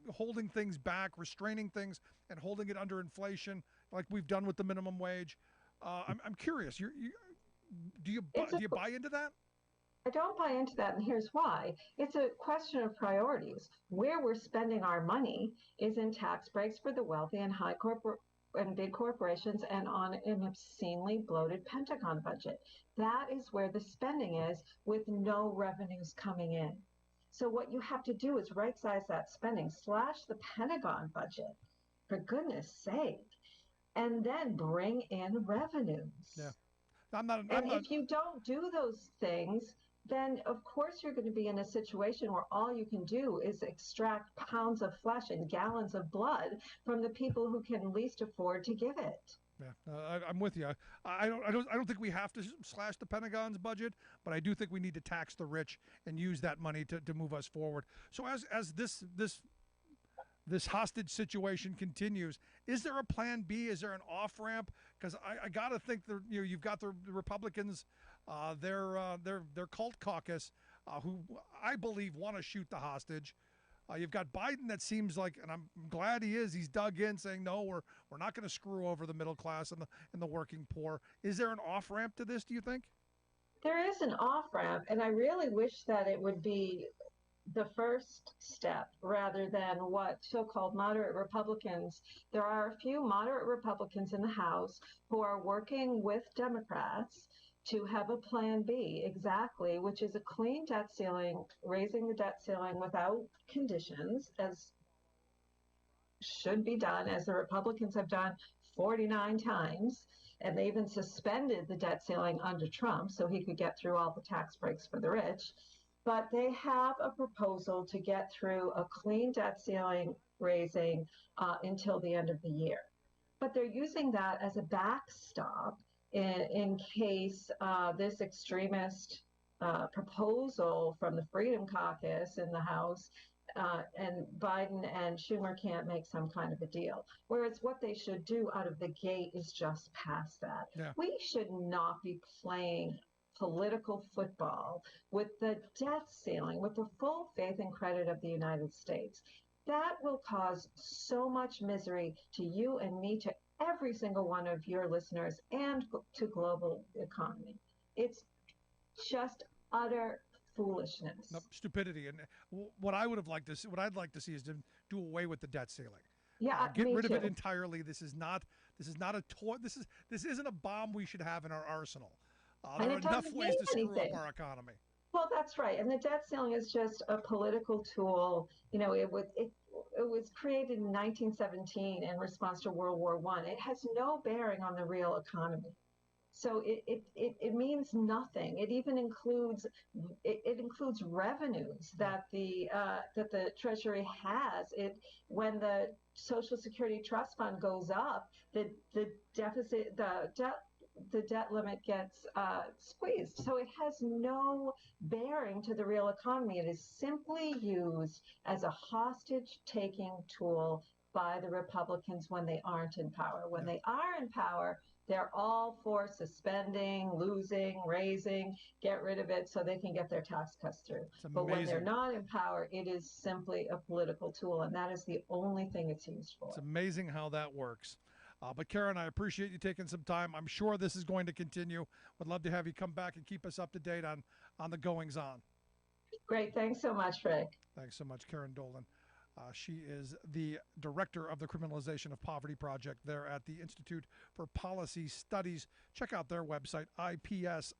holding things back, restraining things, and holding it under inflation, like we've done with the minimum wage. I'm curious. Do you buy into that? I don't buy into that, and here's why. It's a question of priorities. Where we're spending our money is in tax breaks for the wealthy and big corporations and on an obscenely bloated Pentagon budget. That is where the spending is, with no revenues coming in. So what you have to do is right-size that spending, slash the Pentagon budget, for goodness sake, and then bring in revenues. Yeah. If you don't do those things, then of course you're going to be in a situation where all you can do is extract pounds of flesh and gallons of blood from the people who can least afford to give it. Yeah, I'm with you. I don't think we have to slash the Pentagon's budget, but I do think we need to tax the rich and use that money to move us forward. So as this hostage situation continues, is there a plan B? Is there an off ramp? Because I got to think that you've got the Republicans, their cult caucus, who I believe want to shoot the hostage. You've got Biden that seems like, and I'm glad he's dug in, saying no, we're not going to screw over the middle class and the working poor. Is there an off ramp to this, do you think? There is an off ramp, and I really wish that it would be the first step rather than what so-called moderate Republicans. There are a few moderate Republicans in the House who are working with Democrats to have a plan B, exactly, which is a clean debt ceiling, raising the debt ceiling without conditions, as should be done, as the Republicans have done 49 times. And they even suspended the debt ceiling under Trump so he could get through all the tax breaks for the rich. But they have a proposal to get through a clean debt ceiling raising until the end of the year. But they're using that as a backstop in case this extremist proposal from the Freedom Caucus in the House and Biden and Schumer can't make some kind of a deal. Whereas what they should do out of the gate is just pass that. Yeah. We should not be playing political football with the debt ceiling, with the full faith and credit of the United States. that will cause so much misery to you and me, to every single one of your listeners, and to global economy. It's just utter foolishness. Nope, stupidity. And what I would have liked to see, what I'd like to see is to do away with the debt ceiling. Yeah, Get me rid of it too. entirely. This is not a toy. This isn't a bomb we should have in our arsenal. And There are it enough doesn't ways mean to screw up anything. our economy. Well, that's right. And the debt ceiling is just a political tool. You know, it was created in 1917 in response to World War I. It has no bearing on the real economy. So it means nothing. It even includes revenues that the Treasury has. When the Social Security Trust Fund goes up, the debt limit gets squeezed. So it has no bearing to the real economy. It is simply used as a hostage-taking tool by the Republicans when they aren't in power. When they are in power, they're all for suspending, losing, raising, get rid of it so they can get their tax cuts through. But when they're not in power, it is simply a political tool, and that is the only thing it's used for. It's amazing how that works. But Karen, I appreciate you taking some time. I'm sure this is going to continue. Would love to have you come back and keep us up to date on the goings on. Great. Thanks so much, Rick. Thanks so much, Karen Dolan. She is the director of the Criminalization of Poverty Project there at the Institute for Policy Studies. Check out their website, ips-dc.org.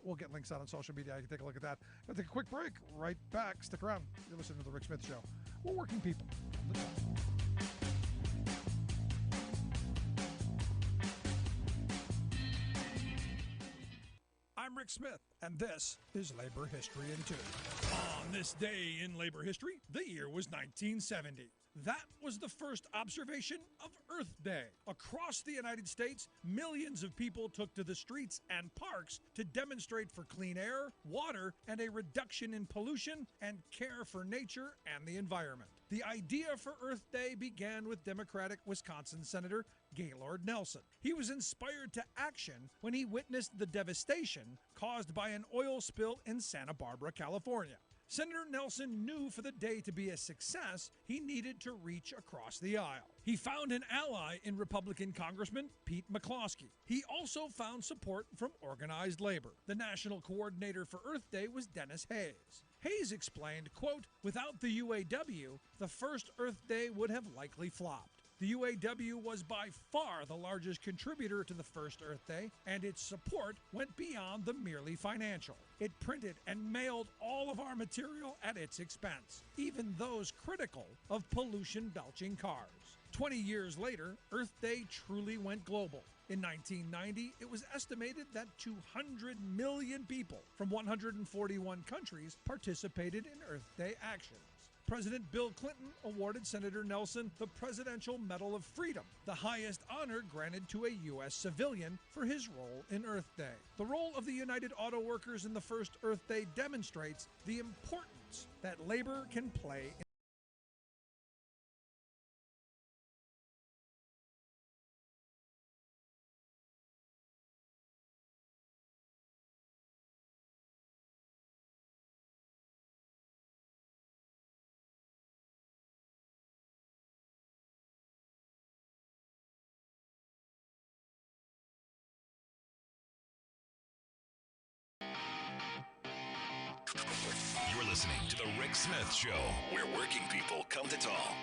We'll get links out on social media. You can take a look at that. We'll take a quick break. Right back. Stick around. You're listening to The Rick Smith Show. We're working people. I'm Rick Smith, and this is Labor History in 2. On this day in labor history, the year was 1970. That was the first observation of Earth Day. Across the United States, millions of people took to the streets and parks to demonstrate for clean air, water, and a reduction in pollution and care for nature and the environment. The idea for Earth Day began with Democratic Wisconsin Senator Gaylord Nelson. He was inspired to action when he witnessed the devastation caused by an oil spill in Santa Barbara, California. Senator Nelson knew for the day to be a success, he needed to reach across the aisle. He found an ally in Republican Congressman Pete McCloskey. He also found support from organized labor. The national coordinator for Earth Day was Dennis Hayes. Hayes explained, quote, "Without the UAW, the first Earth Day would have likely flopped. The UAW was by far the largest contributor to the first Earth Day, and its support went beyond the merely financial. It printed and mailed all of our material at its expense, even those critical of pollution-belching cars." 20 years later, Earth Day truly went global. In 1990, it was estimated that 200 million people from 141 countries participated in Earth Day actions. President Bill Clinton awarded Senator Nelson the Presidential Medal of Freedom, the highest honor granted to a U.S. civilian for his role in Earth Day. The role of the United Auto Workers in the first Earth Day demonstrates the importance that labor can play in You're listening to The Rick Smith Show, where working people come to talk.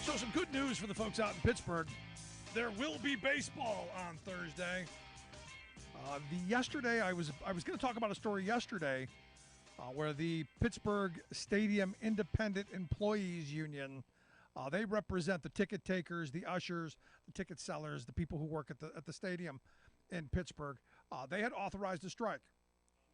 So some good news for the folks out in Pittsburgh. There will be baseball on Thursday. Yesterday, I was going to talk about a story yesterday where the Pittsburgh Stadium Independent Employees Union, they represent the ticket takers, the ushers, the ticket sellers, the people who work at the stadium in Pittsburgh. They had authorized a strike.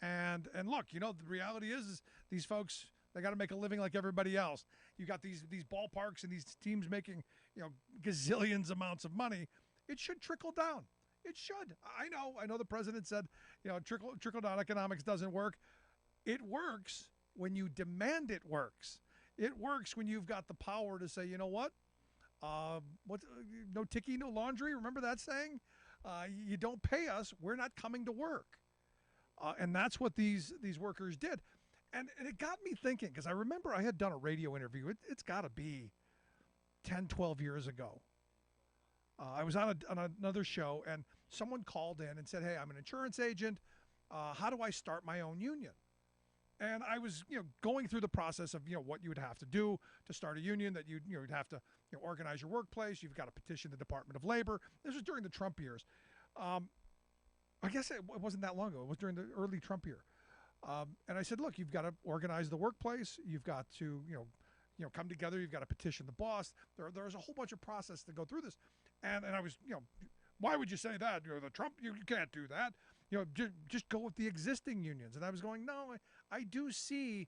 And look, you know, the reality is these folks, they got to make a living like everybody else. You got these ballparks and these teams making, you know, gazillions amounts of money. It should trickle down. It should. I know the president said, you know, trickle down economics doesn't work. It works when you demand it works. It works when you've got the power to say, you know what? No ticky, no laundry. Remember that saying? You don't pay us, we're not coming to work. And that's what these workers did. And it got me thinking, because I remember I had done a radio interview. It's got to be 10, 12 years ago. I was on another show, and someone called in and said, hey, I'm an insurance agent. How do I start my own union? And I was, going through the process of, what you would have to do to start a union, that you'd have to organize your workplace. You've got to petition the Department of Labor. This was during the Trump years. I guess it wasn't that long ago. It was during the early Trump year. And I said, look, you've got to organize the workplace. You've got to, come together. You've got to petition the boss. There's a whole bunch of process to go through this. And I was, why would you say that? The Trump, you can't do that. Just go with the existing unions. And I was going, no, I do see,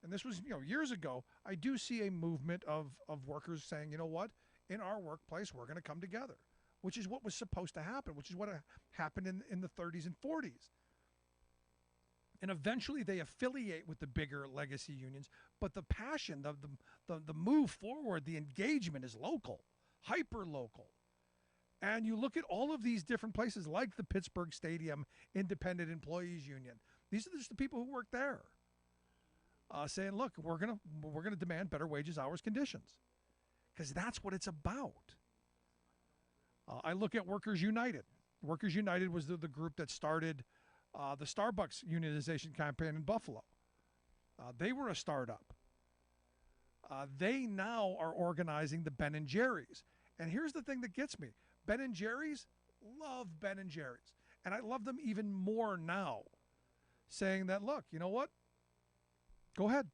and this was, years ago, I do see a movement of workers saying, you know what, in our workplace, we're going to come together, which is what was supposed to happen, which is what happened in the 30s and 40s. And eventually they affiliate with the bigger legacy unions, but the passion, the move forward, the engagement is local, hyper local. And you look at all of these different places like the Pittsburgh Stadium Independent Employees Union. These are just the people who work there, saying, look, we're gonna demand better wages, hours, conditions, because that's what it's about. I look at Workers United. Workers United was the group that started the Starbucks unionization campaign in Buffalo. They were a startup. They now are organizing the Ben & Jerry's. And here's the thing that gets me. Ben & Jerry's, love Ben & Jerry's. And I love them even more now, saying that, look, you know what? Go ahead.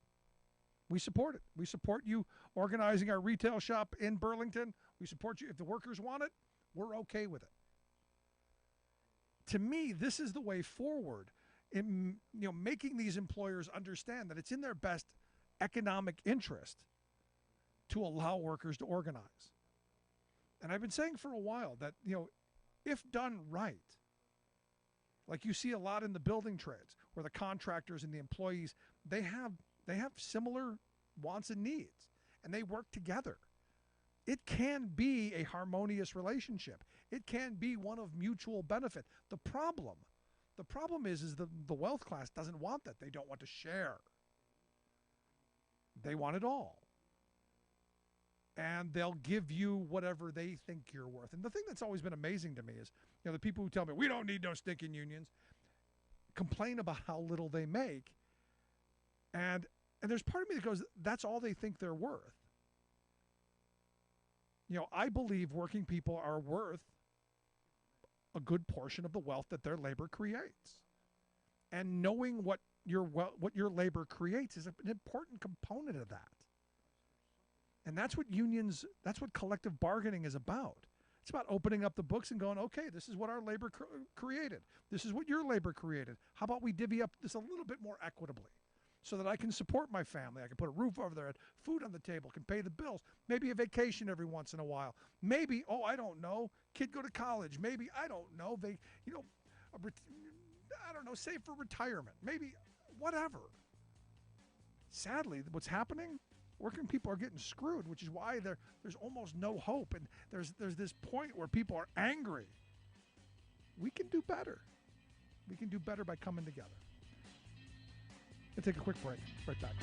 We support it. We support you organizing our retail shop in Burlington. We support you. If the workers want it, we're okay with it. To me, this is the way forward in making these employers understand that it's in their best economic interest to allow workers to organize. And I've been saying for a while that, if done right, like you see a lot in the building trades where the contractors and the employees, they have similar wants and needs, and they work together. It can be a harmonious relationship. It can be one of mutual benefit. The problem is the wealth class doesn't want that. They don't want to share. They want it all. And they'll give you whatever they think you're worth. And the thing that's always been amazing to me is, the people who tell me, we don't need no stinking unions, complain about how little they make. And there's part of me that goes, that's all they think they're worth. I believe working people are worth a good portion of the wealth that their labor creates. And knowing what your labor creates is an important component of that. And that's what collective bargaining is about. It's about opening up the books and going, okay, this is what our labor created. This is what your labor created. How about we divvy up this a little bit more equitably so that I can support my family? I can put a roof over their head, food on the table, can pay the bills, maybe a vacation every once in a while. Maybe, I don't know, kid go to college. Maybe, I don't know, save for retirement. Maybe, whatever. Sadly, what's happening? Working people are getting screwed, which is why there's almost no hope. And there's this point where people are angry. We can do better. We can do better by coming together. We'll take a quick break. Right back.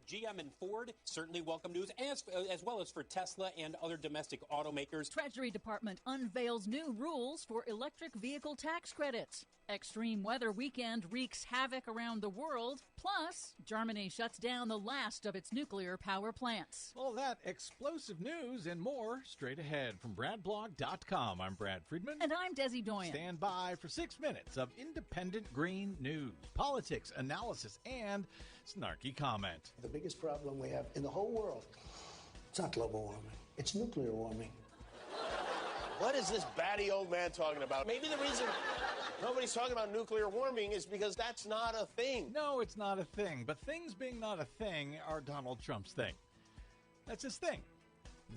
GM and Ford, certainly welcome news, as well as for Tesla and other domestic automakers. Treasury Department unveils new rules for electric vehicle tax credits. Extreme weather weekend wreaks havoc around the world. Plus, Germany shuts down the last of its nuclear power plants. All that explosive news and more straight ahead from BradBlog.com. I'm Brad Friedman. And I'm Desi Doyen. Stand by for 6 minutes of independent green news, politics, analysis, and snarky comment. The biggest problem we have in the whole world, it's not global warming, it's nuclear warming. What is this batty old man talking about? Maybe the reason nobody's talking about nuclear warming is because that's not a thing. No, it's not a thing. But things being not a thing are Donald Trump's thing. That's his thing.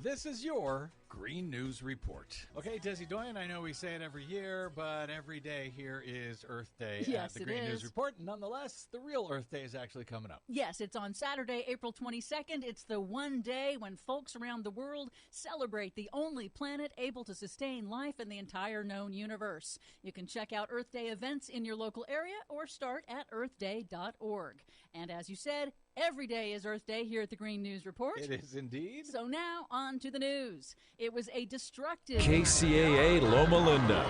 This is your Green News Report. Okay, Desi Doyen, I know we say it every year, but every day here is Earth Day Yes, at the it Green is. News Report. Nonetheless, the real Earth Day is actually coming up. Yes, it's on Saturday, April 22nd. It's the one day when folks around the world celebrate the only planet able to sustain life in the entire known universe. You can check out Earth Day events in your local area or start at earthday.org. And as you said, every day is Earth Day here at the Green News Report. It is indeed. So now, on to the news. It was a destructive... KCAA Loma Linda.